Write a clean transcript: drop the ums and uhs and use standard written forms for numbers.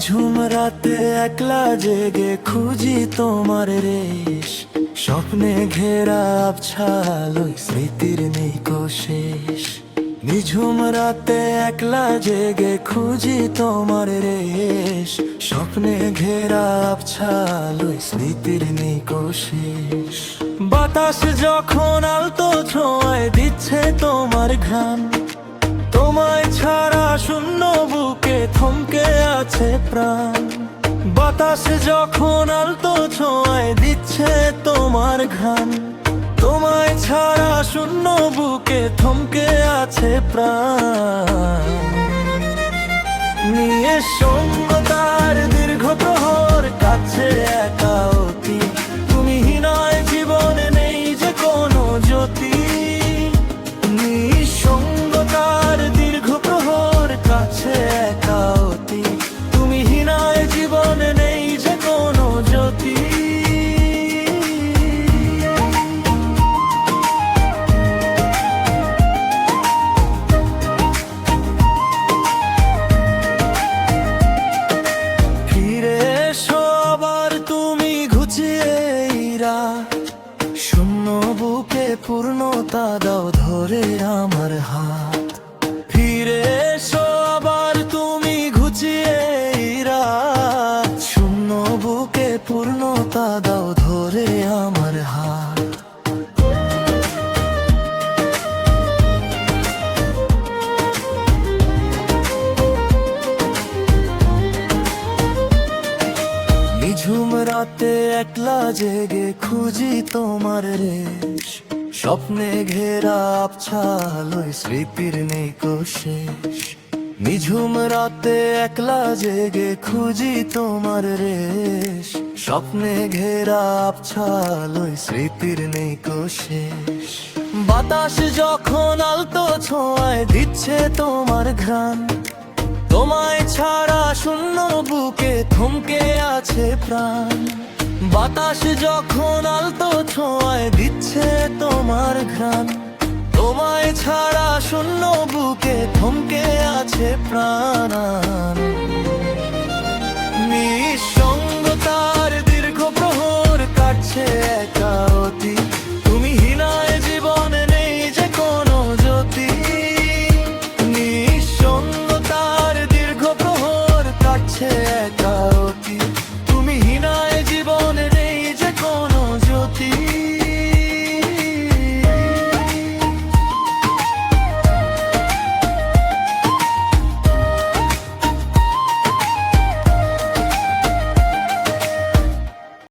নিঝুম রাতে একলা জেগে খুঁজি তোমার রেশ, স্বপ্নে ঘেরা আবছালোয় স্মৃতির নেই শেষ। নিঝুম রাতে একলা জেগে খুঁজি তোমার রেশ, স্বপ্নে ঘেরা আবছালোয় স্মৃতির নেই শেষ। বাতাস যখন আলতো ছোঁয়ায় দিচ্ছে তোমার ঘ্রাণ, তোমায় ছাড়া শূন্য বুকে থমকে আছে প্রাণ। বাতাস যখন আলতো ছোঁয়ায় দিচ্ছে তোমার ঘ্রাণ, তোমায় ছাড়া শূন্য বুকে থমকে আছে প্রাণ। নিয়ে শূন্যতার দীর্ঘ প্রহর কাছে একা অতি, তুমি নয় জীবনে নেই যে কোনো জ্যোতি। নিঃসঙ্গতার দীর্ঘ প্রহর কাছে একা অতি, তুমি নয় জীবনে নেই যে কোনো জ্যোতি। ফিরে এসো আবার তুমি ঘুচিয়ে এই রাত, শূন্য বুকে পূর্ণতা দাও ধরে আমার হাত। ফিরে এসো আবার তুমি ঘুচিয়ে এই রাত, শূন্য বুকে পূর্ণতা দাও ধরে আমার হাত। নিঝুম রাতে একলা জেগে খুঁজি তোমার রেশ, স্বপ্নে ঘেরা আবছালোয় স্মৃতির নেই শেষ। নিঝুম রাতে একলা জেগে খুঁজি তোমার রেশ, স্বপ্নে ঘেরা আবছালোয় স্মৃতির নেই শেষ। বাতাস যখন আলতো ছোঁয়ায় দিচ্ছে তোমার ঘ্রাণ, তোমায় ছাড়া শূন্য বুকে থমকে আছে প্রাণ। বাতাস যখন আলতো ছোঁয়ায় দিচ্ছে তোমার ঘ্রাণ, তোমায় ছাড়া শূন্য বুকে থমকে আছে প্রাণ।